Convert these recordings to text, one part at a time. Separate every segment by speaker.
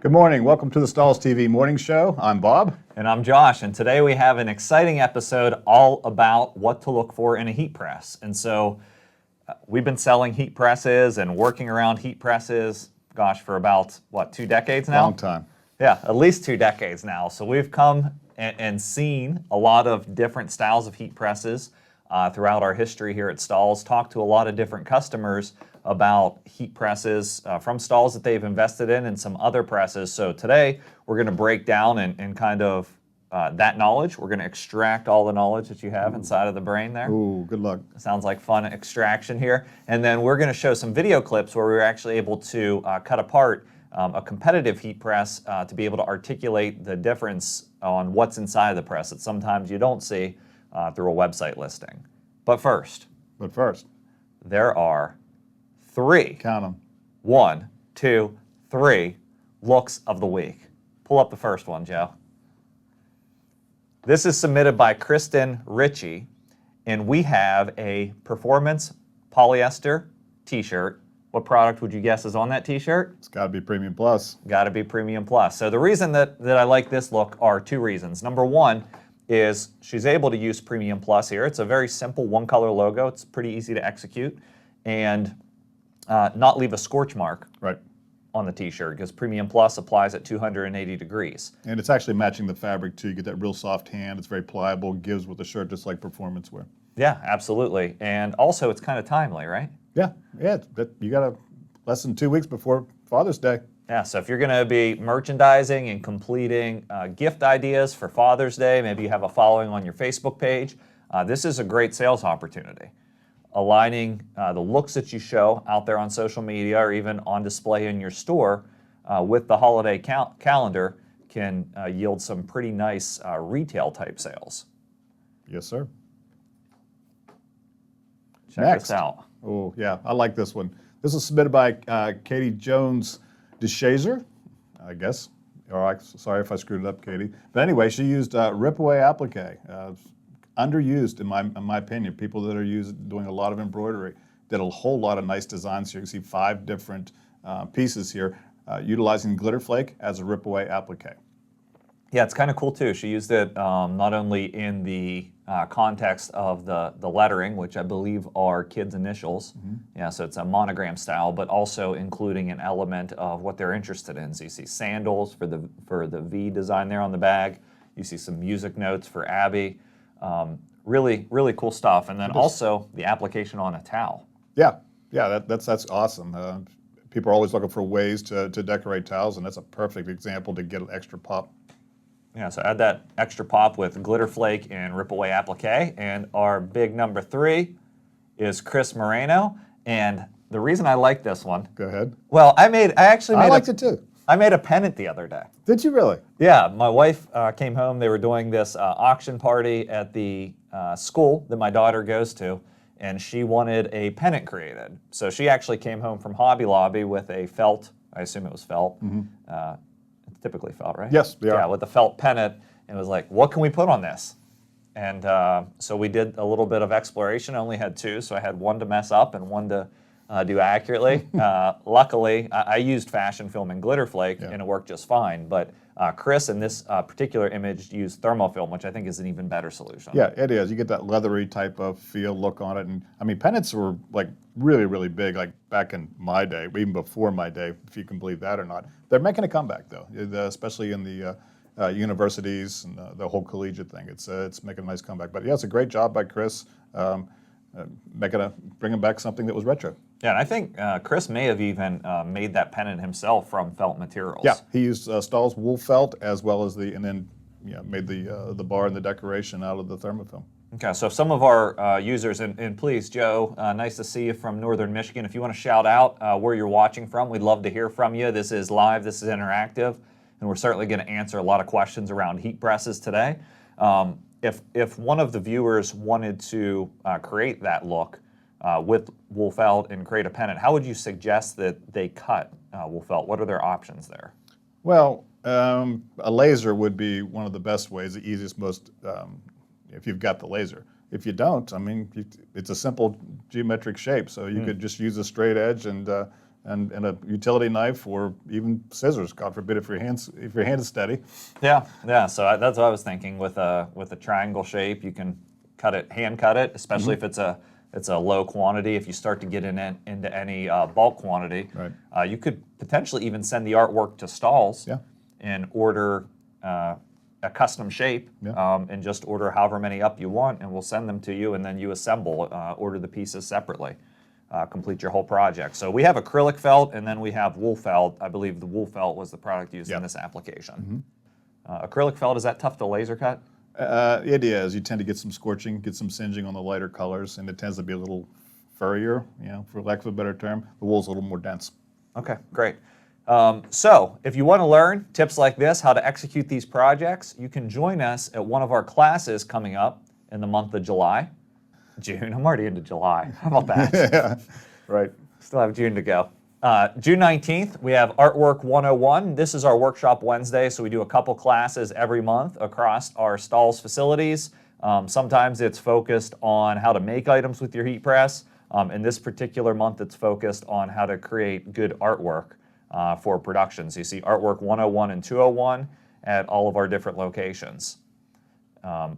Speaker 1: Good morning. Welcome to the Stahls TV Morning Show. I'm Bob.
Speaker 2: And I'm Josh, and today we have an exciting episode all about what to look for in a heat press. And so we've been selling heat presses and working around heat presses, gosh, for about, 2 decades now?
Speaker 1: Long time.
Speaker 2: Yeah, at least 2 decades now. So we've come and seen a lot of different styles of heat presses throughout our history here at Stahls, talked to a lot of different customers about heat presses from Stahls that they've invested in and some other presses. So today we're going to break down and kind of that knowledge. We're going to extract all the knowledge that you have inside of the brain there.
Speaker 1: Ooh, good luck.
Speaker 2: Sounds like fun extraction here. And then we're going to show some video clips where we were actually able to cut apart a competitive heat press to be able to articulate the difference on what's inside of the press that sometimes you don't see through a website listing. But first, there are 3.
Speaker 1: Count them.
Speaker 2: 1, 2, 3 looks of the week. Pull up the first one, Joe. This is submitted by Kristen Ritchie, and we have a performance polyester t-shirt. What product would you guess is on that t-shirt?
Speaker 1: It's got to be Premium Plus.
Speaker 2: Got to be Premium Plus. So the reason that I like this look are 2 reasons. Number 1 is she's able to use Premium Plus here. It's a very simple one-color logo. It's pretty easy to execute and not leave a scorch mark on the t-shirt because Premium Plus applies at 280 degrees.
Speaker 1: And it's actually matching the fabric too. You get that real soft hand. It's very pliable, gives with the shirt just like performance wear.
Speaker 2: Yeah, absolutely. And also it's kind of timely, right?
Speaker 1: Yeah. You got less than 2 weeks before Father's Day.
Speaker 2: Yeah, so if you're going to be merchandising and completing gift ideas for Father's Day, maybe you have a following on your Facebook page, this is a great sales opportunity. Aligning the looks that you show out there on social media or even on display in your store with the holiday calendar can yield some pretty nice retail type sales.
Speaker 1: Yes, sir.
Speaker 2: Check this out.
Speaker 1: Oh, yeah, I like this one. This is submitted by Katie Jones DeShazer, I guess. Sorry if I screwed it up, Katie. But anyway, she used rip-away applique. Underused, in my opinion. People that are doing a lot of embroidery did a whole lot of nice designs here. You can see 5 different pieces here, utilizing glitter flake as a rip-away applique.
Speaker 2: Yeah, it's kind of cool too. She used it not only in the context of the lettering, which I believe are kids' initials. Mm-hmm. Yeah, so it's a monogram style, but also including an element of what they're interested in. So you see sandals for the V design there on the bag. You see some music notes for Abby. Really, really cool stuff. And then also the application on a towel.
Speaker 1: Yeah, that's awesome. People are always looking for ways to decorate towels, and that's a perfect example to get an extra pop.
Speaker 2: Yeah, so add that extra pop with glitter flake and rip-away applique. And our big number 3 is Chris Moreno. And the reason I like this one.
Speaker 1: Go ahead.
Speaker 2: Well, I
Speaker 1: liked it too.
Speaker 2: I made a pennant the other day.
Speaker 1: Did you really?
Speaker 2: Yeah, my wife came home. They were doing this auction party at the school that my daughter goes to, and she wanted a pennant created. So she actually came home from Hobby Lobby with a felt, I assume it was felt. Mm-hmm. It's typically felt, right?
Speaker 1: Yes, they are.
Speaker 2: Yeah, with the felt pennant, and was like, what can we put on this? And so we did a little bit of exploration. I only had 2, so I had one to mess up and one to do accurately. Luckily, I used fashion film and glitter flake, and it worked just fine. But Chris, in this particular image, used thermofilm, which I think is an even better solution.
Speaker 1: Yeah, it is. You get that leathery type of feel, look on it. And I mean, pennants were like really, really big, like back in my day, even before my day, if you can believe that or not. They're making a comeback, though, especially in the universities and the whole collegiate thing. It's making a nice comeback. But yeah, it's a great job by Chris. Bringing back something that was retro.
Speaker 2: Yeah, and I think Chris may have even made that pennant himself from felt materials.
Speaker 1: Yeah, he used Stahls wool felt as well as made the bar and the decoration out of the thermofilm.
Speaker 2: Okay, so some of our users, and please, Joe, nice to see you from Northern Michigan. If you want to shout out where you're watching from, we'd love to hear from you. This is live, this is interactive, and we're certainly going to answer a lot of questions around heat presses today. If one of the viewers wanted to create that look with wool felt and create a pennant, how would you suggest that they cut wool felt? What are their options there?
Speaker 1: Well, a laser would be one of the best ways, the easiest, most, if you've got the laser. If you don't, I mean, it's a simple geometric shape, so you could just use a straight edge and and a utility knife or even scissors. God forbid if your hand is steady.
Speaker 2: Yeah, yeah. So that's what I was thinking. With a triangle shape, you can hand cut it, especially if it's a low quantity. If you start to get into any bulk quantity,
Speaker 1: Right.
Speaker 2: you could potentially even send the artwork to Stahls and order a custom shape and just order however many up you want, and we'll send them to you, and then you assemble, order the pieces separately, complete your whole project. So we have acrylic felt, and then we have wool felt. I believe the wool felt was the product used in this application. Acrylic felt, is that tough to laser cut?
Speaker 1: It is. You tend to get some scorching, get some singeing on the lighter colors, and it tends to be a little furrier, for lack of a better term. The wool's a little more dense.
Speaker 2: Okay, great. So if you want to learn tips like this, how to execute these projects, you can join us at one of our classes coming up in the month of July. June, I'm already into July. How about that?
Speaker 1: Yeah, right.
Speaker 2: Still have June to go. June 19th, we have Artwork 101. This is our workshop Wednesday, so we do a couple classes every month across our Stahls facilities. Sometimes it's focused on how to make items with your heat press. In this particular month, it's focused on how to create good artwork for production. So you see Artwork 101 and 201 at all of our different locations.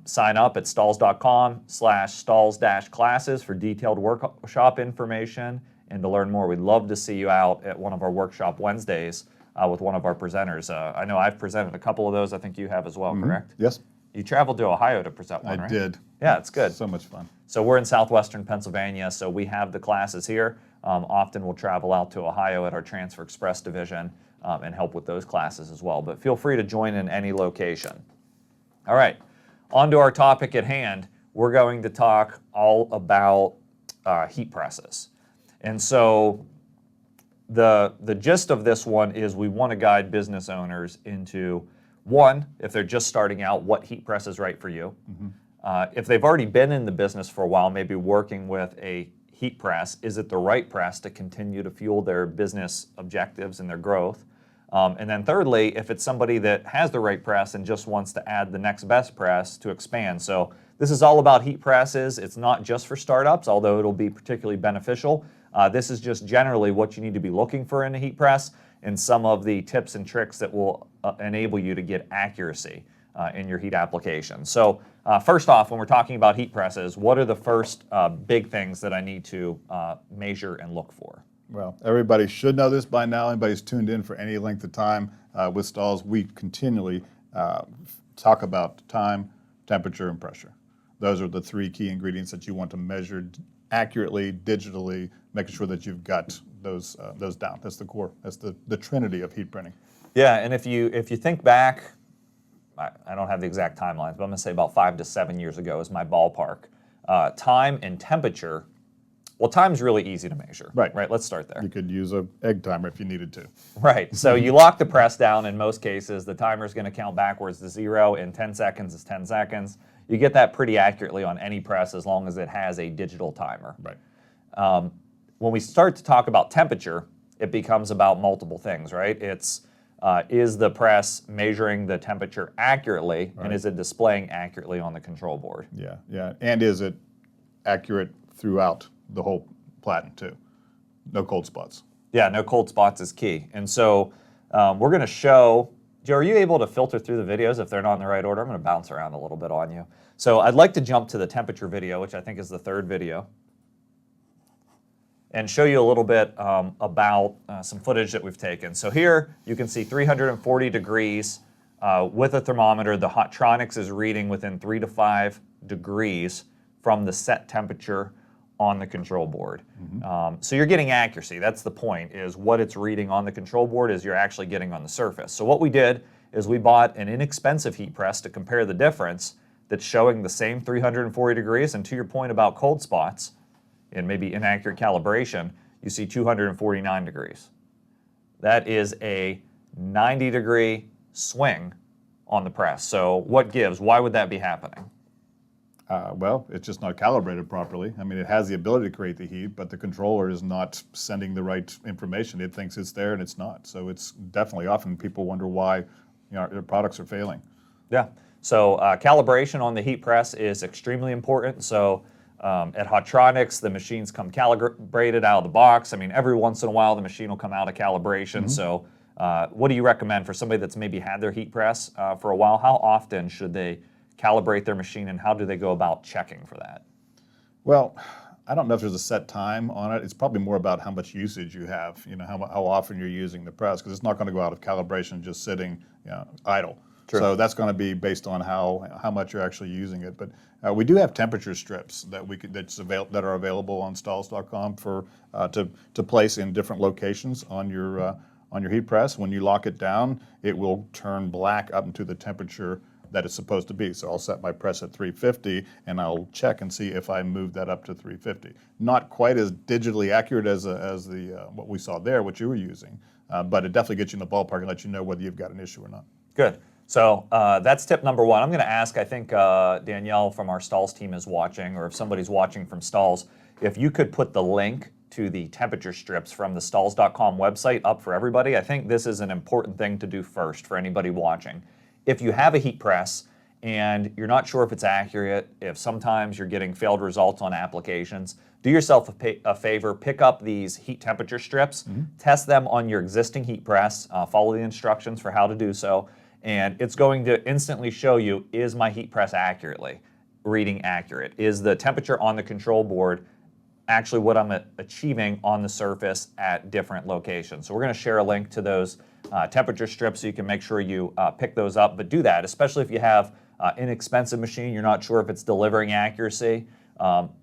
Speaker 2: Sign up at stahls.com/Stahls-classes for detailed workshop information and to learn more. We'd love to see you out at one of our workshop Wednesdays with one of our presenters. I know I've presented a couple of those. I think you have as well, correct?
Speaker 1: Yes.
Speaker 2: You traveled to Ohio to present one,
Speaker 1: I
Speaker 2: right?
Speaker 1: did.
Speaker 2: Yeah, it's good.
Speaker 1: So much fun.
Speaker 2: So we're in southwestern Pennsylvania, so we have the classes here. Often we'll travel out to Ohio at our Transfer Express division and help with those classes as well. But feel free to join in any location. All right, on to our topic at hand. We're going to talk all about heat presses. And so the gist of this one is we want to guide business owners into, one, if they're just starting out, what heat press is right for you. If they've already been in the business for a while, maybe working with a heat press, is it the right press to continue to fuel their business objectives and their growth? And then thirdly, if it's somebody that has the right press and just wants to add the next best press to expand. So this is all about heat presses. It's not just for startups, although it'll be particularly beneficial. This is just generally what you need to be looking for in a heat press and some of the tips and tricks that will enable you to get accuracy in your heat application. So first off, when we're talking about heat presses, what are the first big things that I need to measure and look for?
Speaker 1: Well, everybody should know this by now. Anybody who's tuned in for any length of time with Stahls, we continually talk about time, temperature, and pressure. Those are the three key ingredients that you want to measure accurately, digitally, making sure that you've got those down. That's the core. That's the trinity of heat printing.
Speaker 2: Yeah, and if you think back, I don't have the exact timelines, but I'm going to say about 5 to 7 years ago is my ballpark. Time and temperature. Well, time's really easy to measure.
Speaker 1: Right.
Speaker 2: Let's start there.
Speaker 1: You could use an egg timer if you needed to.
Speaker 2: Right. So you lock the press down. In most cases, the timer's going to count backwards to 0, and 10 seconds is 10 seconds. You get that pretty accurately on any press as long as it has a digital timer.
Speaker 1: Right.
Speaker 2: When we start to talk about temperature, it becomes about multiple things, right? It's is the press measuring the temperature accurately, and is it displaying accurately on the control board?
Speaker 1: Yeah. And is it accurate throughout the whole platen too? No cold spots.
Speaker 2: Yeah, no cold spots is key. And so we're going to show, Joe, are you able to filter through the videos if they're not in the right order? I'm going to bounce around a little bit on you. So I'd like to jump to the temperature video, which I think is the third video, and show you a little bit about some footage that we've taken. So here you can see 340 degrees with a thermometer. The Hotronix is reading within 3 to 5 degrees from the set temperature on the control board. So you're getting accuracy. That's the point, is what it's reading on the control board is you're actually getting on the surface. So what we did is we bought an inexpensive heat press to compare the difference that's showing the same 340 degrees. And to your point about cold spots and maybe inaccurate calibration, you see 249 degrees. That is a 90-degree swing on the press. So what gives? Why would that be happening?
Speaker 1: Well, it's just not calibrated properly. I mean, it has the ability to create the heat, but the controller is not sending the right information. It thinks it's there and it's not. So it's definitely, often people wonder why their products are failing.
Speaker 2: Yeah. So calibration on the heat press is extremely important. So At Hotronix, the machines come calibrated out of the box. I mean, every once in a while, the machine will come out of calibration. So what do you recommend for somebody that's maybe had their heat press for a while? How often should they calibrate their machine, and how do they go about checking for that?
Speaker 1: Well, I don't know if there's a set time on it. It's probably more about how much usage you have, how often you're using the press, because it's not going to go out of calibration just sitting idle.
Speaker 2: True.
Speaker 1: So that's going to be based on how much you're actually using it. But we do have temperature strips that that are available on Stahls.com for to place in different locations on your heat press. When you lock it down, it will turn black up into the temperature that it's supposed to be. So I'll set my press at 350, and I'll check and see if I move that up to 350. Not quite as digitally accurate as what we saw there, what you were using, but it definitely gets you in the ballpark and lets you know whether you've got an issue or not.
Speaker 2: Good. So that's tip number one. I'm going to ask, I think Danielle from our Stahls team is watching, or if somebody's watching from Stahls, if you could put the link to the temperature strips from the Stahls.com website up for everybody. I think this is an important thing to do first for anybody watching. If you have a heat press and you're not sure if it's accurate, if sometimes you're getting failed results on applications, do yourself a favor, pick up these heat temperature strips, test them on your existing heat press, follow the instructions for how to do so, and it's going to instantly show you, is my heat press reading accurate? Is the temperature on the control board actually what I'm achieving on the surface at different locations? So we're going to share a link to those temperature strips so you can make sure you pick those up. But do that, especially if you have inexpensive machine, you're not sure if it's delivering accuracy.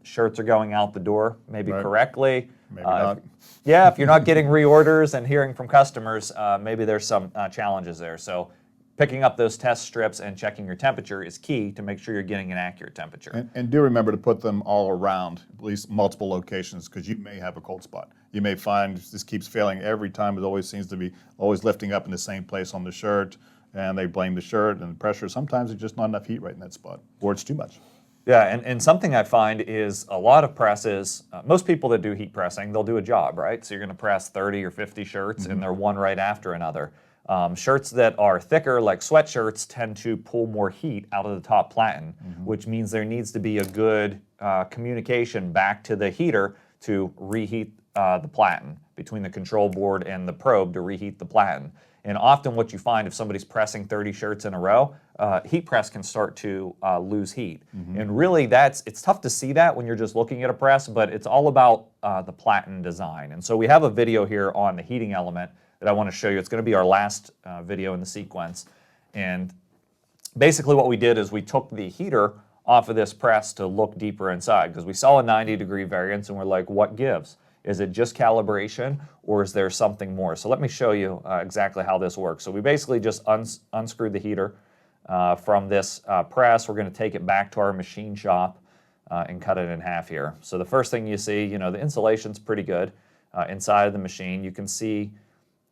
Speaker 2: Shirts are going out the door maybe correctly.
Speaker 1: Maybe not.
Speaker 2: If you're not getting reorders and hearing from customers, maybe there's some challenges there. So picking up those test strips and checking your temperature is key to make sure you're getting an accurate temperature.
Speaker 1: And do remember to put them all around, at least multiple locations, because you may have a cold spot. You may find this keeps failing every time. It always seems to be always lifting up in the same place on the shirt, and they blame the shirt and the pressure. Sometimes there's just not enough heat right in that spot, or it's too much.
Speaker 2: Yeah, and something I find is a lot of presses, most people that do heat pressing, they'll do a job, right? So you're going to press 30 or 50 shirts, and they're one right after another. Shirts that are thicker, like sweatshirts, tend to pull more heat out of the top platen, which means there needs to be a good communication back to the heater to reheat the platen, between the control board and the probe to reheat the platen. And often what you find if somebody's pressing 30 shirts in a row, heat press can start to lose heat. And really it's tough to see that when you're just looking at a press, but it's all about the platen design. And so we have a video here on the heating element that I want to show you. It's going to be our last video in the sequence. And basically what we did is we took the heater off of this press to look deeper inside, because we saw a 90-degree variance and we're like, what gives? Is it just calibration, or is there something more? So let me show you exactly how this works. So we basically just unscrewed the heater from this press. We're going to take it back to our machine shop and cut it in half here. So the first thing you see, the insulation's pretty good inside of the machine. You can see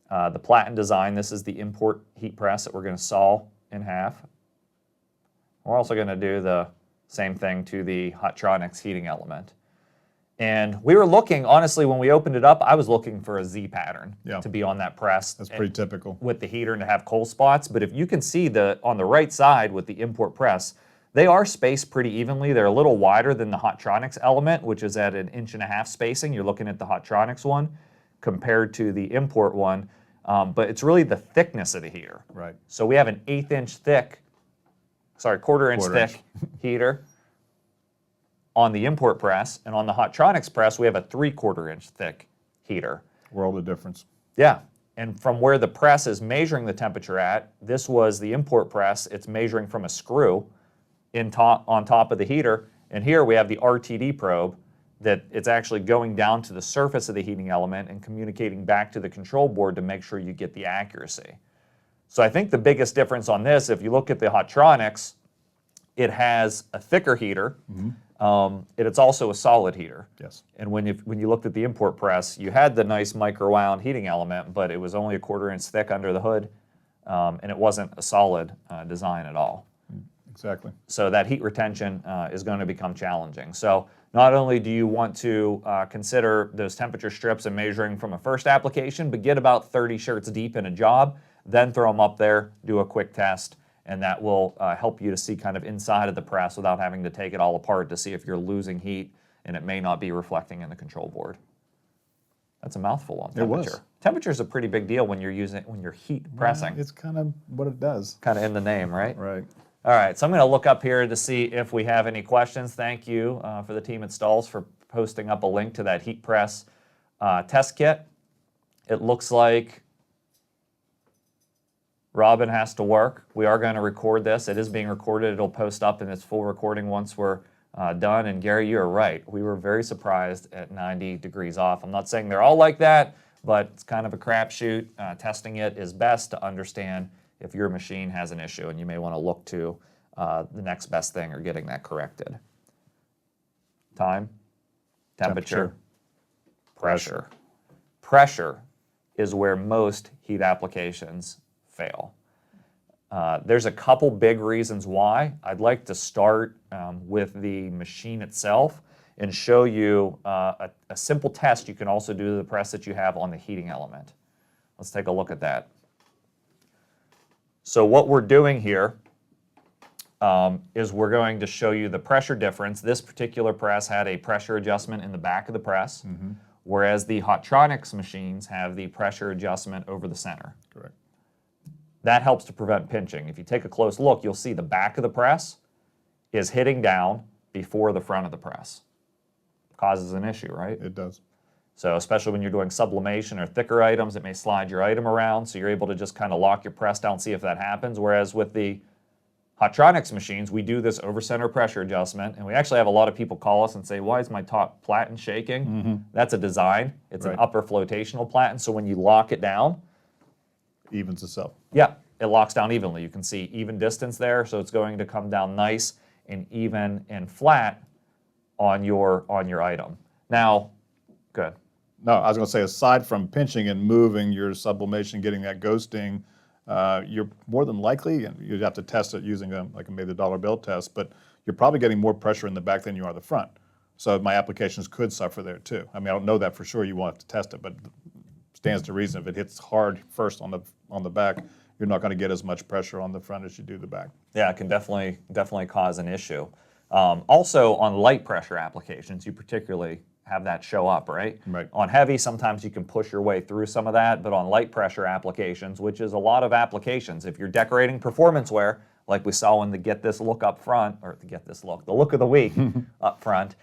Speaker 2: the platen design. This is the import heat press that we're going to saw in half. We're also going to do the same thing to the Hotronix heating element. And we were looking, honestly, when we opened it up, I was looking for a Z pattern to be on that press.
Speaker 1: That's pretty typical.
Speaker 2: With the heater and to have cold spots. But if you can see on the right side with the import press, they are spaced pretty evenly. They're a little wider than the Hotronix element, which is at 1.5 inch spacing. You're looking at the Hotronix one compared to the import one. But it's really the thickness of the heater.
Speaker 1: Right.
Speaker 2: So we have an 1/4 inch thick heater on the import press, and on the Hotronix press, we have a 3/4 inch thick heater.
Speaker 1: World of difference.
Speaker 2: Yeah, and from where the press is measuring the temperature at, this was the import press. It's measuring from a screw on top of the heater, and here we have the RTD probe that it's actually going down to the surface of the heating element and communicating back to the control board to make sure you get the accuracy. So I think the biggest difference on this, if you look at the Hotronix, it has a thicker heater. It's also a solid heater.
Speaker 1: Yes.
Speaker 2: And when you looked at the import press, you had the nice micro-wound heating element, but it was only 1/4 inch thick under the hood, and it wasn't a solid design at all.
Speaker 1: Exactly.
Speaker 2: So that heat retention is going to become challenging. So not only do you want to consider those temperature strips and measuring from a first application, but get about 30 shirts deep in a job, then throw them up there, do a quick test, and that will help you to see kind of inside of the press without having to take it all apart to see if you're losing heat and it may not be reflecting in the control board. That's a mouthful on temperature.
Speaker 1: It was.
Speaker 2: Temperature is a pretty big deal when you're heat pressing.
Speaker 1: It's kind of what it does.
Speaker 2: Kind of in the name, right?
Speaker 1: Right.
Speaker 2: All right, so I'm going to look up here to see if we have any questions. Thank you for the team at Stahls for posting up a link to that heat press test kit. It looks like Robin has to work. We are going to record this. It is being recorded. It'll post up in its full recording once we're done. And Gary, you're right. We were very surprised at 90 degrees off. I'm not saying they're all like that, but it's kind of a crapshoot. Testing it is best to understand if your machine has an issue, and you may want to look to the next best thing or getting that corrected. Time, temperature, pressure. Pressure is where most heat applications fail. There's a couple big reasons why. I'd like to start with the machine itself and show you a simple test you can also do to the press that you have on the heating element. Let's take a look at that. So what we're doing here is we're going to show you the pressure difference. This particular press had a pressure adjustment in the back of the press, whereas the Hotronix machines have the pressure adjustment over the center.
Speaker 1: Correct.
Speaker 2: That helps to prevent pinching. If you take a close look, you'll see the back of the press is hitting down before the front of the press. Causes an issue, right?
Speaker 1: It does.
Speaker 2: So especially when you're doing sublimation or thicker items, it may slide your item around, so you're able to just kind of lock your press down, see if that happens. Whereas with the Hotronix machines, we do this over center pressure adjustment, and we actually have a lot of people call us and say, why is my top platen shaking? That's a design. It's an upper flotational platen, so when you lock it down,
Speaker 1: Evens itself.
Speaker 2: yeah, it locks down evenly. You can see even distance there, so it's going to come down nice and even and flat on your item. Now, good.
Speaker 1: No, I was going to say, aside from pinching and moving your sublimation, getting that ghosting, you're more than likely, and you'd have to test it using like maybe the dollar bill test, but you're probably getting more pressure in the back than you are the front. So my applications could suffer there too. I mean, I don't know that for sure. You won't have to test it, but stands to reason if it hits hard first on the back, you're not going to get as much pressure on the front as you do the back.
Speaker 2: Yeah, it can definitely cause an issue. Also, on light pressure applications, you particularly have that show up, right?
Speaker 1: Right.
Speaker 2: On heavy, sometimes you can push your way through some of that, but on light pressure applications, which is a lot of applications, if you're decorating performance wear, like we saw in the Get This Look up front, or the Get This Look, the look of the week up front,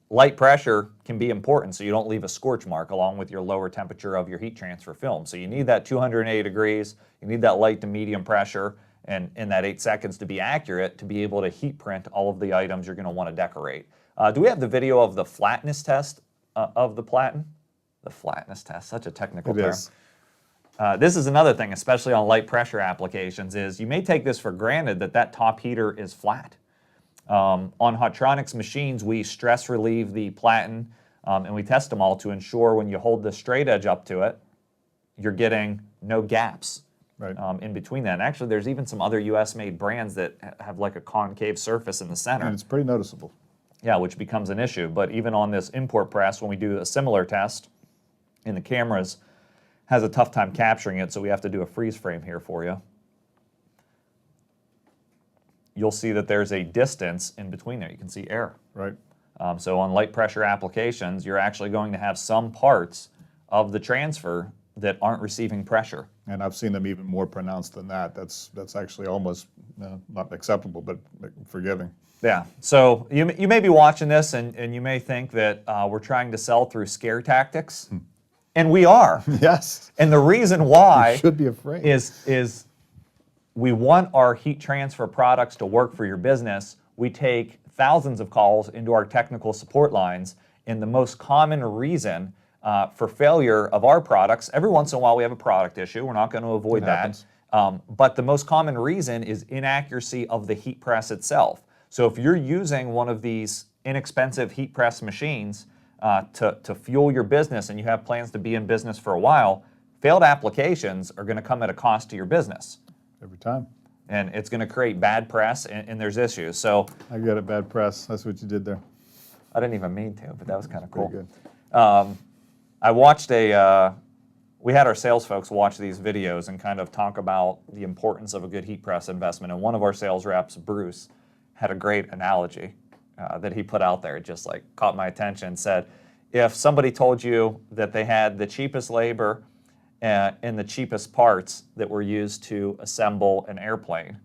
Speaker 2: light pressure can be important so you don't leave a scorch mark along with your lower temperature of your heat transfer film. So you need that 280 degrees, you need that light to medium pressure, and in that 8 seconds to be accurate to be able to heat print all of the items you're going to want to decorate. Do we have the video of the flatness test of the platen? The flatness test, such a technical term.
Speaker 1: Is.
Speaker 2: This is another thing, especially on light pressure applications, is you may take this for granted that top heater is flat. On Hotronix machines, we stress relieve the platen and we test them all to ensure when you hold the straight edge up to it, you're getting no gaps in between that. And actually, there's even some other US-made brands that have like a concave surface in the center.
Speaker 1: And it's pretty noticeable.
Speaker 2: Yeah, which becomes an issue. But even on this import press, when we do a similar test in the cameras, has a tough time capturing it, so we have to do a freeze frame here for you. You'll see that there's a distance in between there. You can see air.
Speaker 1: Right.
Speaker 2: So on light pressure applications, you're actually going to have some parts of the transfer that aren't receiving pressure.
Speaker 1: And I've seen them even more pronounced than that. That's actually almost not acceptable, but forgiving.
Speaker 2: Yeah, so you may be watching this and you may think that we're trying to sell through scare tactics, and we are.
Speaker 1: Yes.
Speaker 2: And the reason why
Speaker 1: You should be afraid.
Speaker 2: is we want our heat transfer products to work for your business. We take thousands of calls into our technical support lines, and the most common reason for failure of our products, every once in a while we have a product issue, we're not going to avoid that, but the most common reason is inaccuracy of the heat press itself. So if you're using one of these inexpensive heat press machines to fuel your business and you have plans to be in business for a while, failed applications are going to come at a cost to your business.
Speaker 1: Every time.
Speaker 2: And it's going to create bad press, and there's issues. So
Speaker 1: I get it, bad press. That's what you did there.
Speaker 2: I didn't even mean to, but that was kind of cool.
Speaker 1: Pretty good.
Speaker 2: I watched we we had our sales folks watch these videos and kind of talk about the importance of a good heat press investment. And one of our sales reps, Bruce, had a great analogy that he put out there. It just like caught my attention. Said, if somebody told you that they had the cheapest labor and the cheapest parts that were used to assemble an airplane,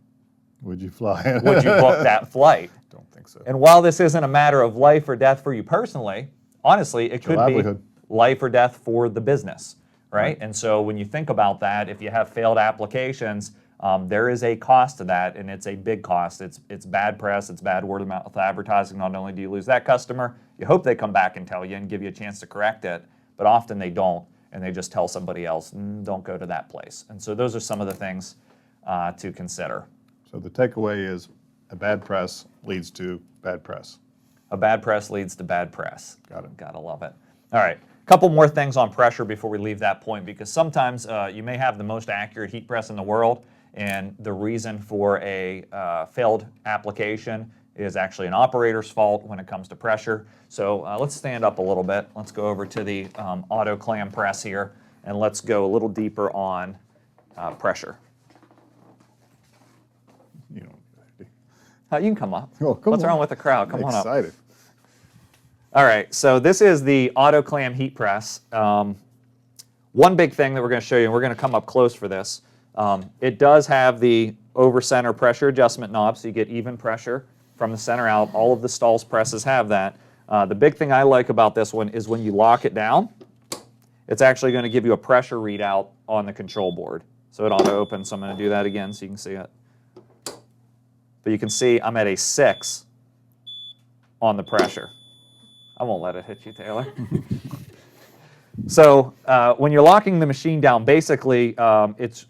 Speaker 1: Would you fly?
Speaker 2: would you book that flight?
Speaker 1: Don't think so.
Speaker 2: And while this isn't a matter of life or death for you personally, honestly, it could be
Speaker 1: livelihood.
Speaker 2: life or death for the business, right? And so when you think about that, if you have failed applications, there is a cost to that, and it's a big cost. It's bad press, it's bad word of mouth advertising. Not only do you lose that customer, you hope they come back and tell you and give you a chance to correct it, but often they don't, and they just tell somebody else, don't go to that place. And so those are some of the things to consider.
Speaker 1: So the takeaway is a bad press leads to bad press.
Speaker 2: A bad press leads to bad press.
Speaker 1: Got it.
Speaker 2: Gotta love it. All right, a couple more things on pressure before we leave that point, because sometimes you may have the most accurate heat press in the world, and the reason for a failed application is actually an operator's fault when it comes to pressure. So let's stand up a little bit. Let's go over to the auto clam press here, and let's go a little deeper on pressure.
Speaker 1: You know,
Speaker 2: You can come up.
Speaker 1: Oh, come
Speaker 2: What's
Speaker 1: on.
Speaker 2: wrong with the crowd? Come on up.
Speaker 1: excited.
Speaker 2: All right, so this is the auto clam heat press. One big thing that we're going to show you, and we're going to come up close for this, it does have the over-center pressure adjustment knob, so you get even pressure from the center out. All of the Stahls presses have that. The big thing I like about this one is when you lock it down, it's actually going to give you a pressure readout on the control board. So it auto opens, so I'm going to do that again so you can see it. But you can see I'm at a 6 on the pressure. I won't let it hit you, Taylor. So when you're locking the machine down, basically it's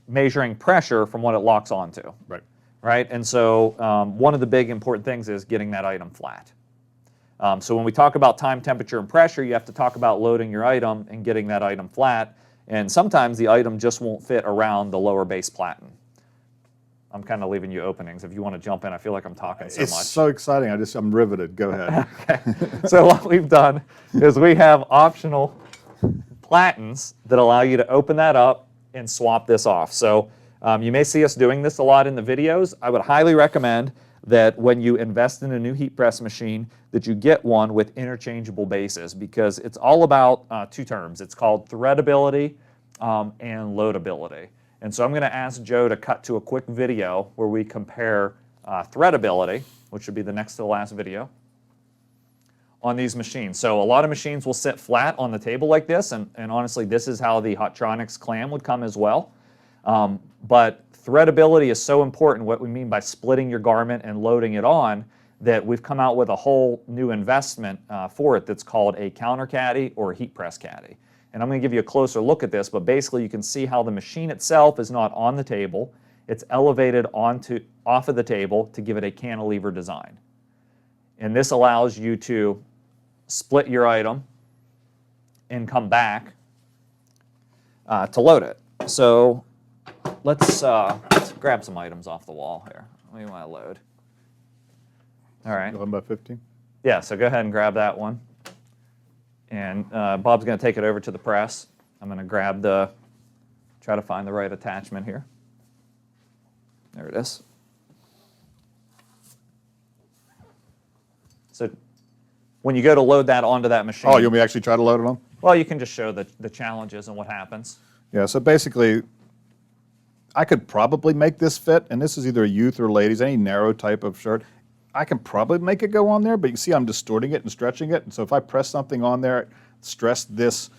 Speaker 2: measuring pressure from what it locks onto.
Speaker 1: Right.
Speaker 2: Right? And so one of the big important things is getting that item flat. So when we talk about time, temperature, and pressure, you have to talk about loading your item and getting that item flat. And sometimes the item just won't fit around the lower base platen. I'm kind of leaving you openings. If you want to jump in, I feel like I'm talking so
Speaker 1: It's
Speaker 2: much.
Speaker 1: so exciting. I'm riveted. Go ahead.
Speaker 2: Okay. So what we've done is we have optional platens that allow you to open that up and swap this off. So you may see us doing this a lot in the videos. I would highly recommend that when you invest in a new heat press machine that you get one with interchangeable bases, because it's all about two terms. It's called threadability and loadability. And so I'm going to ask Joe to cut to a quick video where we compare threadability, which would be the next to the last video, on these machines. So a lot of machines will sit flat on the table like this, and honestly, this is how the Hotronix clam would come as well. But threadability is so important, what we mean by splitting your garment and loading it on, that we've come out with a whole new investment for it that's called a counter caddy or a heat press caddy. And I'm going to give you a closer look at this, but basically you can see how the machine itself is not on the table. It's elevated off of the table to give it a cantilever design. And this allows you to split your item and come back to load it. So let's grab some items off the wall here. What do you want to load? All right.
Speaker 1: 11 by 15.
Speaker 2: Yeah, so go ahead and grab that one. And Bob's going to take it over to the press. I'm going to try to find the right attachment here. There it is. So when you go to load that onto that machine,
Speaker 1: Oh, you want me to actually try to load it on?
Speaker 2: well, you can just show the challenges and what happens.
Speaker 1: Yeah, so basically, I could probably make this fit, and this is either a youth or ladies, any narrow type of shirt. I can probably make it go on there, but you can see I'm distorting it and stretching it. And so if I press something on there, stress this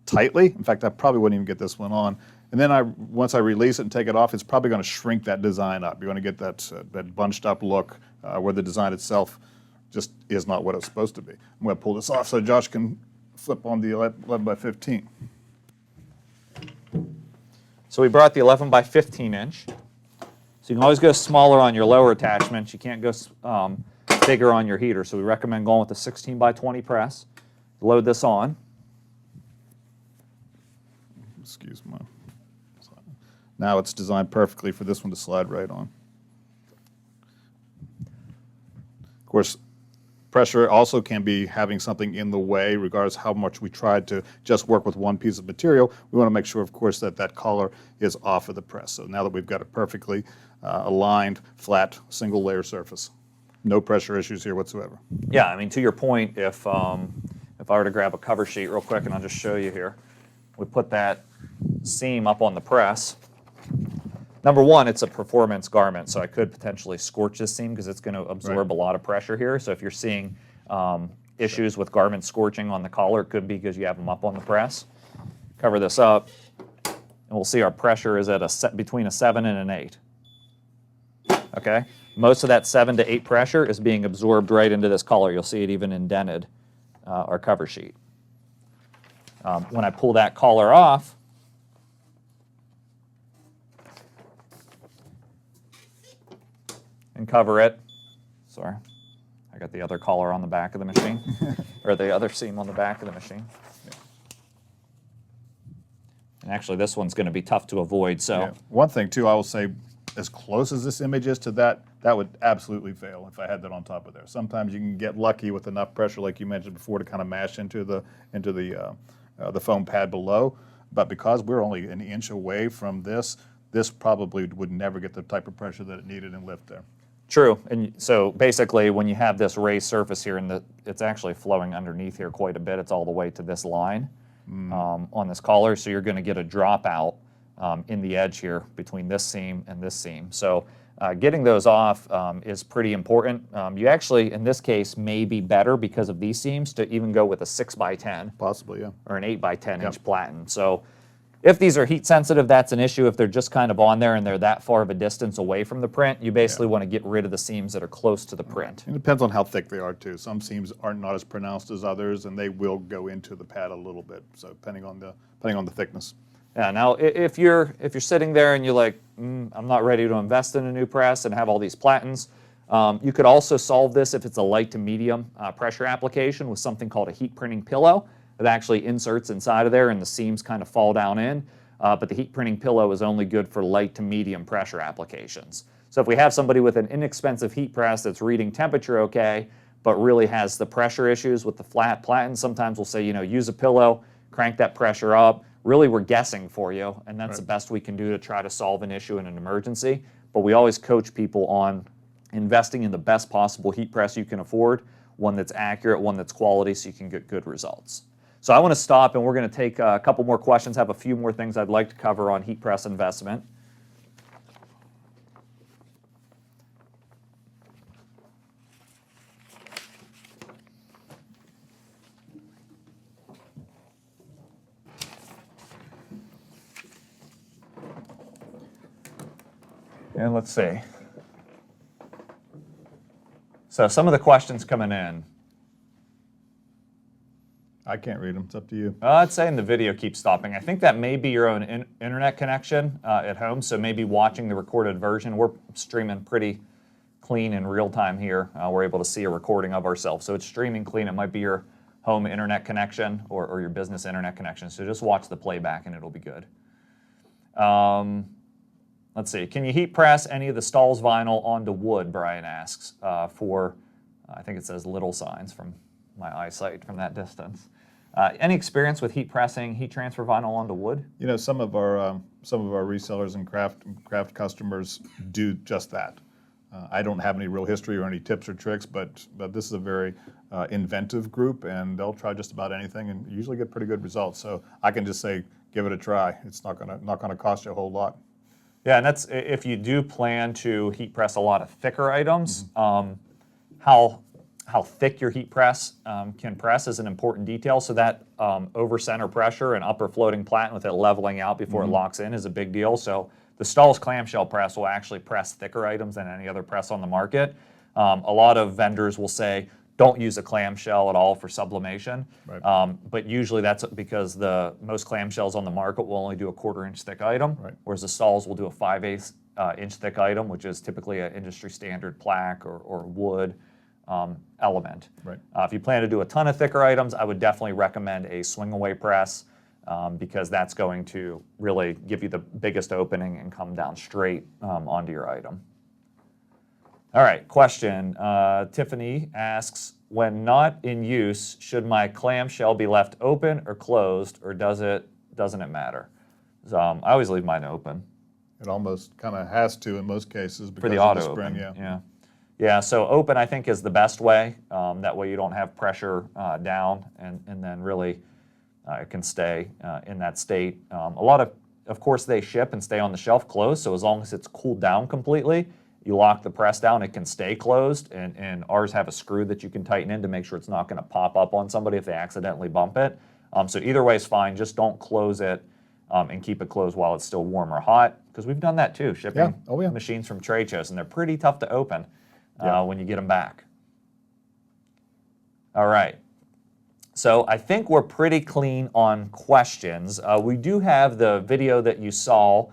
Speaker 1: tightly, in fact, I probably wouldn't even get this one on. And then once I release it and take it off, it's probably going to shrink that design up. You're going to get that bunched up look where the design itself just is not what it's supposed to be. I'm going to pull this off so Josh can flip on the 11 by 15.
Speaker 2: So we brought the 11 by 15 inch. So you can always go smaller on your lower attachments. You can't go bigger on your heater. So we recommend going with the 16 by 20 press. Load this on.
Speaker 1: Excuse me. Now it's designed perfectly for this one to slide right on. Of course, Pressure also can be having something in the way, regardless how much we tried to just work with one piece of material. We want to make sure, of course, that that collar is off of the press. So now that we've got a perfectly aligned, flat, single layer surface. No pressure issues here whatsoever.
Speaker 2: Yeah, I mean, to your point, if I were to grab a cover sheet real quick, and I'll just show you here, we put that seam up on the press. Number one, it's a performance garment, so I could potentially scorch this seam because it's going to absorb a lot of pressure here. So if you're seeing issues with garment scorching on the collar, it could be because you have them up on the press. Cover this up, and we'll see our pressure is at between a 7 and an 8. Okay, most of that 7 to 8 pressure is being absorbed right into this collar. You'll see it even indented our cover sheet. When I pull that collar off, and cover it, sorry, I got the other collar on the back of the machine, or the other seam on the back of the machine. And actually this one's going to be tough to avoid, so.
Speaker 1: Yeah. One thing too, I will say, as close as this image is to that, that would absolutely fail if I had that on top of there. Sometimes you can get lucky with enough pressure, like you mentioned before, to kind of mash into the foam pad below. But because we're only an inch away from this, this probably would never get the type of pressure that it needed and lift there.
Speaker 2: True, and so basically when you have this raised surface here, and it's actually flowing underneath here quite a bit, it's all the way to this line on this collar, so you're going to get a dropout in the edge here between this seam and this seam. So getting those off is pretty important. You actually, in this case, may be better because of these seams to even go with a 6x10.
Speaker 1: Possibly, yeah.
Speaker 2: Or an 8x10 inch platen. So if these are heat sensitive, that's an issue. If they're just kind of on there and they're that far of a distance away from the print, you basically want to get rid of the seams that are close to the print.
Speaker 1: It depends on how thick they are too. Some seams are not as pronounced as others, and they will go into the pad a little bit. So depending on the thickness.
Speaker 2: Yeah. Now, if you're sitting there and you're like, I'm not ready to invest in a new press and have all these platens, you could also solve this if it's a light to medium pressure application with something called a heat printing pillow. It actually inserts inside of there and the seams kind of fall down in. But the heat printing pillow is only good for light to medium pressure applications. So if we have somebody with an inexpensive heat press that's reading temperature okay, but really has the pressure issues with the flat platen, sometimes we'll say, use a pillow, crank that pressure up. Really, we're guessing for you, and that's the best we can do to try to solve an issue in an emergency. But we always coach people on investing in the best possible heat press you can afford, one that's accurate, one that's quality, so you can get good results. So I want to stop, and we're going to take a couple more questions, have a few more things I'd like to cover on heat press investment. And let's see. So some of the questions coming in.
Speaker 1: I can't read them. It's up to you.
Speaker 2: I'd say the video keeps stopping. I think that may be your own internet connection at home, so maybe watching the recorded version. We're streaming pretty clean in real time here. We're able to see a recording of ourselves, so it's streaming clean. It might be your home internet connection or your business internet connection, so just watch the playback and it'll be good. Let's see. Can you heat press any of the Stahls vinyl onto wood, Brian asks, for, I think it says little signs from my eyesight from that distance. Any experience with heat pressing, heat transfer vinyl onto wood?
Speaker 1: Some of our resellers and craft customers do just that. I don't have any real history or any tips or tricks, but this is a very inventive group, and they'll try just about anything and usually get pretty good results. So I can just say, give it a try. It's not gonna cost you a whole lot.
Speaker 2: Yeah, and that's if you do plan to heat press a lot of thicker items. How thick your heat press can press is an important detail. So that over center pressure and upper floating platen with it leveling out before it locks in is a big deal. So the Stahls clamshell press will actually press thicker items than any other press on the market. A lot of vendors will say, don't use a clamshell at all for sublimation. Right. But usually that's because most clamshells on the market will only do a 1/4 inch thick item, whereas the Stahls will do a 5/8 inch thick item, which is typically an industry standard plaque or wood element.
Speaker 1: Right.
Speaker 2: If you plan to do a ton of thicker items, I would definitely recommend a swing away press because that's going to really give you the biggest opening and come down straight onto your item. All right, question. Tiffany asks, when not in use, should my clamshell be left open or closed, or doesn't it matter? So, I always leave mine open.
Speaker 1: It almost kind of has to in most cases because
Speaker 2: For the
Speaker 1: of
Speaker 2: auto
Speaker 1: the spring.
Speaker 2: open, yeah. So open, I think, is the best way. That way you don't have pressure down, and then really it can stay in that state. A lot of course, they ship and stay on the shelf closed. So as long as it's cooled down completely, you lock the press down, it can stay closed. And ours have a screw that you can tighten in to make sure it's not going to pop up on somebody if they accidentally bump it. So either way is fine. Just don't close it. And keep it closed while it's still warm or hot, because we've done that too, shipping machines from trade shows, and they're pretty tough to open when you get them back. All right, so I think we're pretty clean on questions. We do have the video that you saw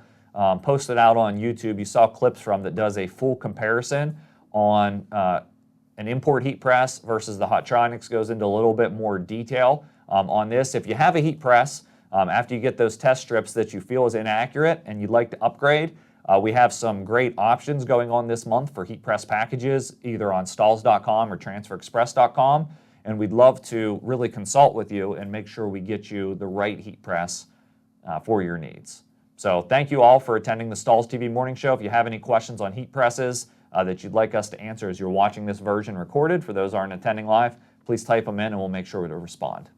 Speaker 2: posted out on YouTube, you saw clips from, that does a full comparison on an import heat press versus the Hotronix, goes into a little bit more detail on this. If you have a heat press, after you get those test strips that you feel is inaccurate and you'd like to upgrade, we have some great options going on this month for heat press packages, either on Stahls.com or TransferExpress.com, and we'd love to really consult with you and make sure we get you the right heat press for your needs. So thank you all for attending the Stahls TV Morning Show. If you have any questions on heat presses that you'd like us to answer as you're watching this version recorded, for those who aren't attending live, please type them in and we'll make sure to respond.